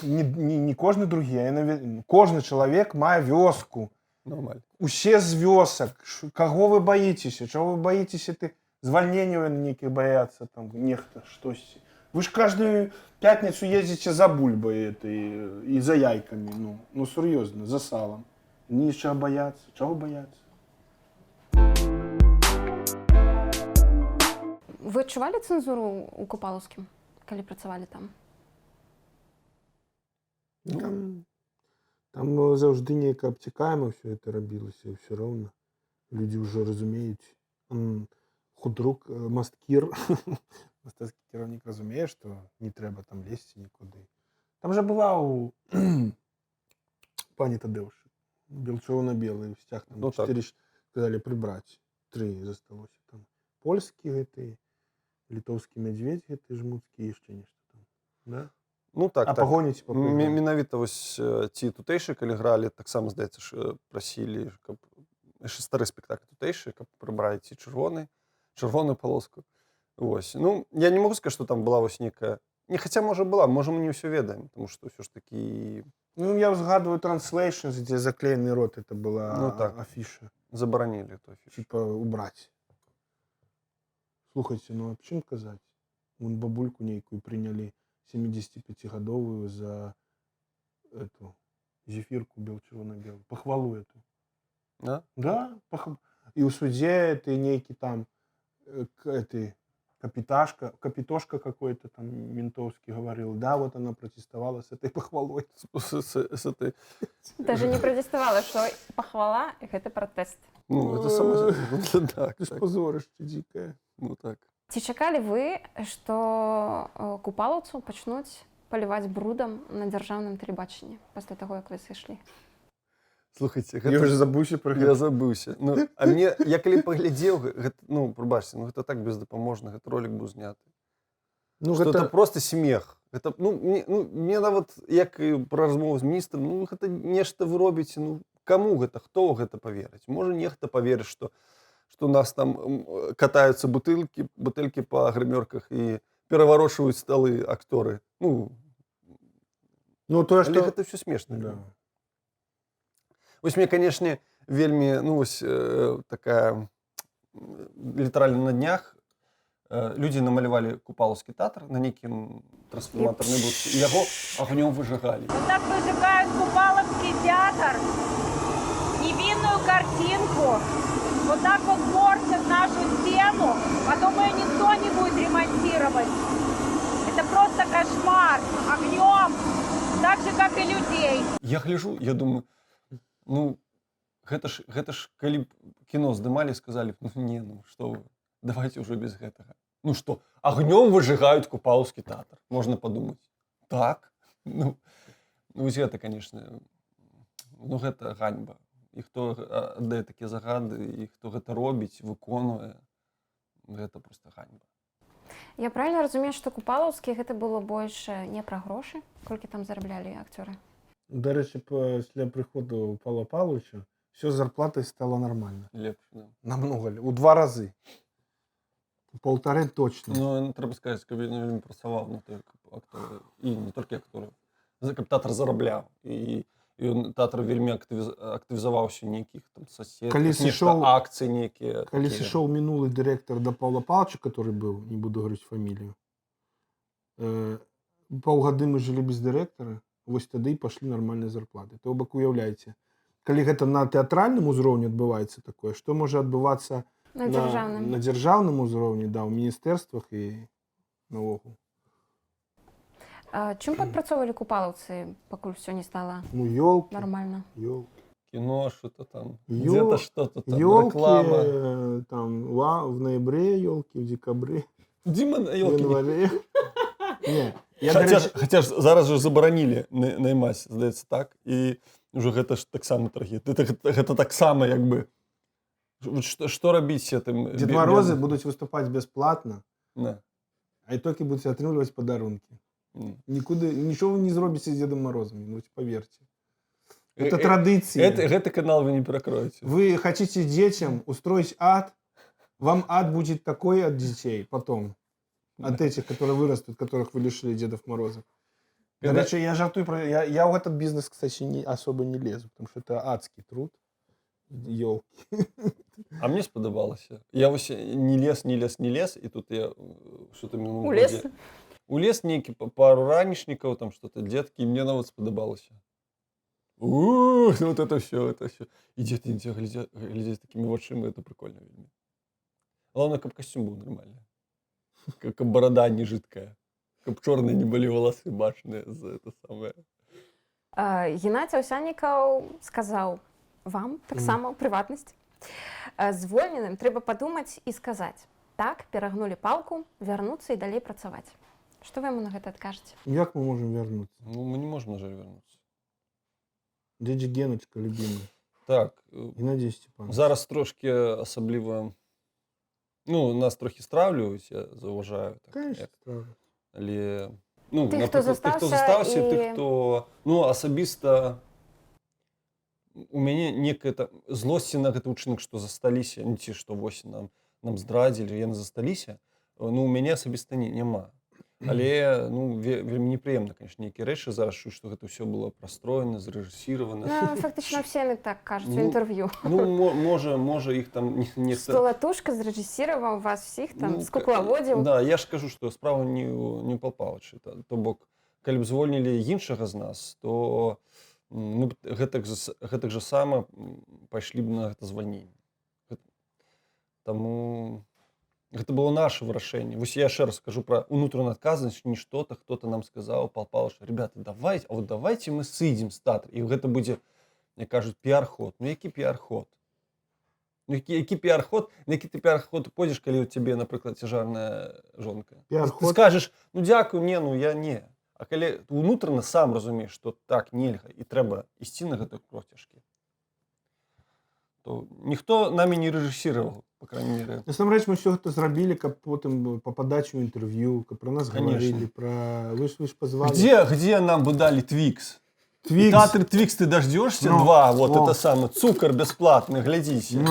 не кожны другі, а кожны чалавек мае вёску. Нормально. Усе з вёсак. Каго вы баіцеся? Чаго вы баіцеся ты? Звальненняў нейкіх баяцца, там нехта штосьці. Вы ж каждую пятницу ездите за бульбой этой и за яйками. Ну серьезно, за салом. Нічого бояться. Чего бояться? Вы адчувалі цэнзуру у Купалаўскім, калі працавалі там? Там завжди неяк обтекаемо все это рабілася, все равно. Люди уже разумеють. Худрук, масткір, мастацкий керівник розуміє, що не треба там лізти нікуди. Там же була у пані Тадеуш, Белчова на белый, в стях там ну, 4 сказали прибрать, 3 засталося там. Польский гэты, литовский медведь гэты, жмутский, еще нечто там, да? Ну так, а так. пагоніць попрыгали. Менавіта вось ці тутэйшы, калі гралі, таксама, здаецца, прасілі, каб яшчэ стары спектакль тутэйшы, каб прыбраць ці чырвоную полоску. Вось. Ну, я не могу сказаць, што там была вось некая... Не, хаця, можа, была, можа, мы не ўсё ведаем, тому што ўсё ж такі... Ну, я узгадываю Translations, где заклеенный рот, это была ну, так. афиша. Забаранілі эту афішу. Типа убрать. Слухайте, ну а чым казаць? Вон бабульку нейкую приняли 75-годовую за эту зефирку белчервоно-белую. Похвалу эту. Да? Да. И у суде ты некий там капитошка какой-то там ментовский говорил, да, вот она протестовала с этой похвалой. С этой... Даже не протестовала, что похвала – это протест. Ну, это само... так, Ты ж позорище дикое. Ну так. Ці чакалі вы, што купалаўцаў пачнуць паліваць брудам на дзяржаўным тэлебачанні пасля таго, як вы сышлі? Слухайте, я уже забыўся про гэта. Я забыўся. Ну, а мне, я калі паглядзеў, ну, прабачце, ну гэта так бездапаможна, гэты ролик быў зняты. Ну, гэта просто смех. Гэта, ну, мне нават, як і пра размову з міністрам, ну, гэта нешта вы робіце, ну, каму гэта, хто гэта паверыць? Можа, нехта паверыць, што у нас там катаются бутылки по гримерках и переворачивают столы актеры. Ну то, что... это все смешно. Да. Вось мне, конечно, вельмі, ну, вось, такая, літаральна на днях людзі намалявалі Купалаўскі тэатр на нейкім трансформатарнай будцы, і яго агнём выжигалі. Вот так выжигают Купаловский театр, невинную картинку, вот так вот портят нашу стену, потом ее никто не будет ремонтировать. Это просто кошмар, огнем, так же, как и людей. Я гляжу, я думаю, ну, гэта ж калі б кіно здымалі, сказалі б, ну, не, ну, што вы, давайте уже без гэтага. Ну что, огнем выжигают Купалаўскі тэатр, можно подумать. Так? Ну вось гэта, конечно, ну, гэта ганьба. І хто аддае такія загады, і хто гэта робіць, выконвае, гэта просто ганьба. Я правильно разумею, што Купалаўскі гэта было больш не пра грошы, колькі там зараблялі акцёры? Дарэчы, пасля прыходу Павла Павловича все з зарплатай стало нормально. Лепш, да. Намного, у 2 разы. 1,5 точно. Ну, треба сказати, що він вельми працював на той актори, і не тільки актори. Каб театр зарабляв. І театр вельми активізувався ніяких там сусідів, акцій ніякі. Коли сішов минулий директор до Павла Павловича, который был, не буду говорить фамилию, полгоды мы жили без директора, вось тады пошли нормальные зарплаты. То бок уяўляйце, калі гэта на тэатральным узроўні адбываецца такое, што можа адбывацца на дзяржаўным узроўні, да, ў міністэрствах і наогул. Чым падпрацоўвалі купалаўцы, пакуль все не стало нормально? Ёлкі. Кино, что-то там, где-то что-то там, реклама. Ёлки, там, в ноябре ёлки, в декабре. Дима на ёлки. Хотя ж зараз же забаранілі наймаць, здаецца, так, і ўжо гэта ж таксама трагедыя. Гэта таксама, як бы, што рабіць з гэтым? Дед Морозы будуць выступаць бясплатна, а ітогі будуць атрымліваць падарункі. Нічого вы не зробіце з Дедом Морозом, ну, поверьте. Это традиция. Это канал вы не перекроете. Вы хотите детям устроить ад, вам ад будет такой от детей потом. От этих, которые вырастут, которых вы лишили Дедов Морозов. Короче, я жартую про... Я в этот бизнес, кстати, особо не лезу, потому что это адский труд. Ёлки. А мне сподобалося. Я ось не лез, и тут я что-то минуло. Улез? Улез некий пару ранішнікаў, там что-то, детки, и мне нават сподобалося. Вот это все. И дети глядят такими вочами, это прикольно. Главное, как костюм был нормальный. Как борода не жидкая. Как черные не были волосы башенные за это самое. Геннадий Овсяннікаў сказал вам, так само, прыватнасць. Звольненым трэба падумаць і сказаць. Так, перагнули палку, вярнуцца і далей працаваць. Што вы яму на гэта адкажаце? Як мы можем вернуться? Ну, мы не можем, на жаль, вернуться. Дядя Геночка, любимый. Так. Геннадий Степанович. Зараз трошки особливо... Ну, нас трохи стравлюють, я зауважаю. Так, конечно, стравлюють. Але... Ну, тих, хто застався, і тих, хто... Ну, особисто... У мяне некая злосці на гэты ўчынак, што засталіся, не ці, што вось нам здрадзілі, яны засталіся, ну, у мяне асабіста няма. Але, ну, вельмі непрыемна, конечно, нейкія рэчы зараз чуць, што гэта ўсё было прастроена, зрэжысіравана. Ну, фактычна ўсе яны так кажуць у інтэрв'ю. Ну, можа іх там нехта... Столатушка зрэжысіраваў вас всіх там, з куклаводзіў. Да, я ж кажу, што справа не ў Пал Павловичы. То бок, калі б звольнілі іншага з нас, то мы гэтак жа сама пайшлі б на гэта звальненне. Таму гэта было наше вырашэнне. Вось я яшчэ раз скажу пра унутраную адказнасць, не што-то, хто-то нам сказаў, Пал Павлович, ребята, давайте мы сыдзем з тэатра. І гэта будзе, як кажуць, піар-ход. Ну, які піар-ход? Ну, які піар-ход? На які ты піар-ход пойдзеш, калі ў цябе, напрыклад, цяжарная жонка? Ты скажаш, ну, дзякуй, я не. А калі унутрана сам разумееш, што так нельга і трэба ісці на гэты крок цяжкі, то ніхто намі не рэжысіраваў, по крайней мере. Насамрэч мы ўсё гэта зрабілі, каб потым пападаць у інтэрв'ю, каб пра нас гаварылі, пра... Вы ж пазвалі. Где нам бы дали Твикс? Театр Твикс ты дождешься? Два, вот это самое, цукор бесплатный, глядите.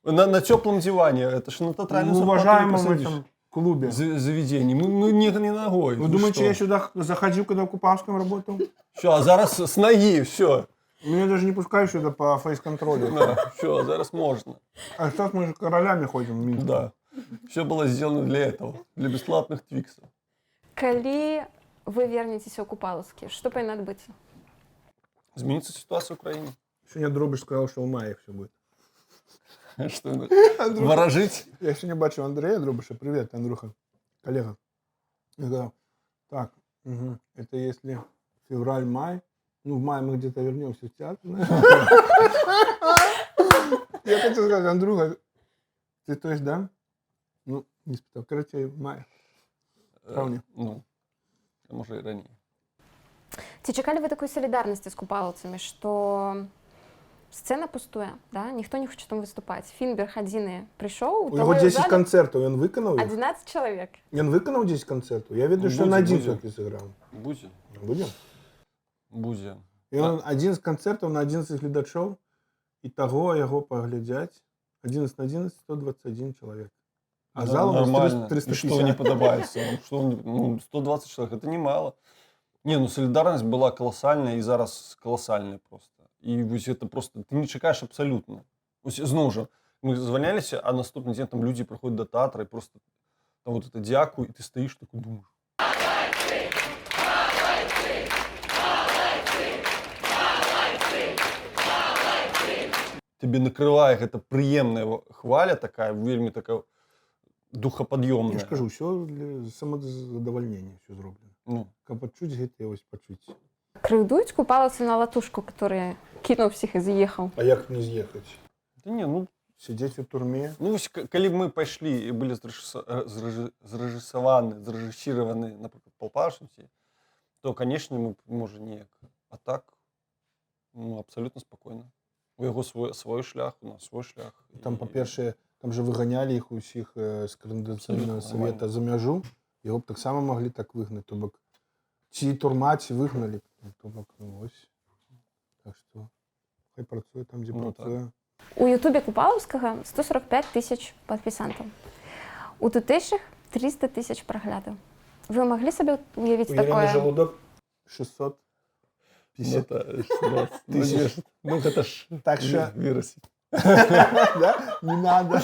На теплом диване, это ж на театральном уважаемом клубе. Заведении. Мы не ногой. Вы думаете, я сюда заходил, когда в Купавском работал? Все, а зараз с ноги, все. Меня даже не пускают сюда по фейс-контролю. Да, все, зараз можно. А сейчас мы же королями ходим в Минск. Да. Все было сделано для этого, для бесплатных твиксов. Калі вы вернетеся ў Купалаўскі, што павінна адбыцца? Изменится ситуация в Украине. Сегодня Дробыш сказал, что в мае все будет. Что, ворожить? Я сегодня бачу Андрея Дробыша. Привет, Андрюха, коллега. Я сказал, так, это если февраль-май, ну в мае мы где-то вернемся в театр. Я хотел сказать, Андрюха, ты то есть, да? Ну, не спитав, короче, в мае. Травня. Ну, а может и ранее. Ці чакалі вы такой салідарнасці з купалаўцамі, што сцэна пустуе, да? Ніхто не хоча там выступаць. Фінберг адзіны прыйшоў, У яго 10 канцэртаў, ён выканаў іх? 11 чалавек. Ён выканаў 10 канцэртаў? Я ведаю, што ён адзін толькі сыграў. Будзе. Будзем? Будзе. Ён адзін з канцэртаў на 11 гледачоў, і таго яго паглядзяць 11 на 11 121 чалавек. А Да, залом нормально. 350. И что не подобается? Ну, 120 человек, это немало. Не, ну солидарность была колоссальная и зараз колоссальная просто. И вот это просто, ты не чекаешь абсолютно. Знову же, мы звонялись, а наступный день там люди приходят до театра и просто там вот это дяку, и ты стоишь такой думаешь. Тебе накрывает эта приемная хваля такая, вельми такая духоподъемная. Я ж кажу, все для самозадовольнения все зроблено. Ну. Каб пачуць гэта, ось пачуць. Крыўдуюць купалаўцы на латушку, который кінуў всіх і з'ехаў. А як мне з'ехаць? Да не, ну, сидзець у турме. Ну, калі мы пайшлі і былі зрэжысаваны, напрыклад, Палпашынці, то, канешне, мы, можа, неяк. А так, ну, абсолютно спокойно. У яго свой шлях, у нас свой шлях. Там, па-першае, там же выганялі іх усіх з Координацыйнага савета за мяжу. Яго б таксама маглі так выгнаць, то бок ці турма, ці выгналі. То бок, ну, ось. Так што, хай працуе там, дзе працуе. У ютубе Купалаўскага 145 тысяч падпісантаў. У тутэйшых 300 тысяч праглядаў. Вы маглі сабе уявіць такое? У жалудок 650 тысяч. Ну, это ж так що вырасить. Да? Не надо.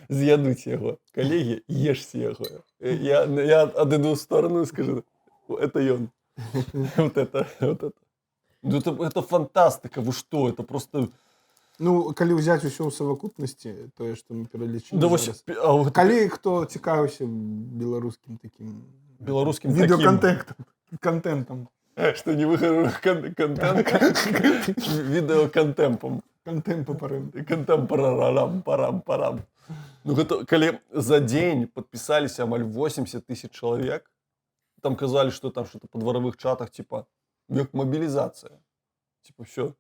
З'ядуць яго. Калегі, ешце яго. Я адыду ў сторону і скажу, это ён. Вот это. Ну, это фантастика. Вы что? Это просто... Ну, калі ўзяць усё ў совокупнасці, тое, што мы пералічылі да, зараз. Калі хто цікавіўся беларускім такім контентом. Что не выхожу контент, видеоконтемпом. Контемпорарам. Ну, калі за день подписались амаль 80 тысяч человек, там казали, что там что-то по дворовых чатах, типа, как мобилизация. Типа, все.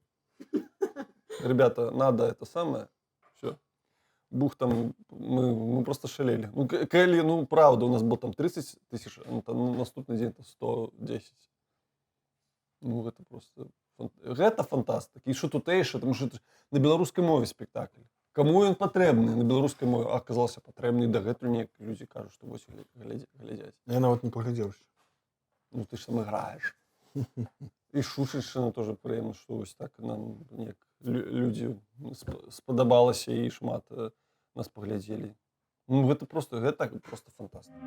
Ребята, надо это самое. Все. Бух там, мы просто шалели. Ну, калі, ну, правда, у нас было там 30 тысяч, а наступный день это 110. Ну, это просто... Гэта фантастика. І що тутэйшае, тому що на беларускай мове спектакль. Каму ён патрэбны на беларускай мове? А аказалася патрэбны, дагэтуль неяк людзі кажуць, што вось глядзяць. Я нават не паглядзеў. Ну, ты ж сам іграеш. І шушачына тоже прыемна, што вось так нам неяк людзі спадабалася і шмат нас паглядзелі. Ну, гэта просто фантастика.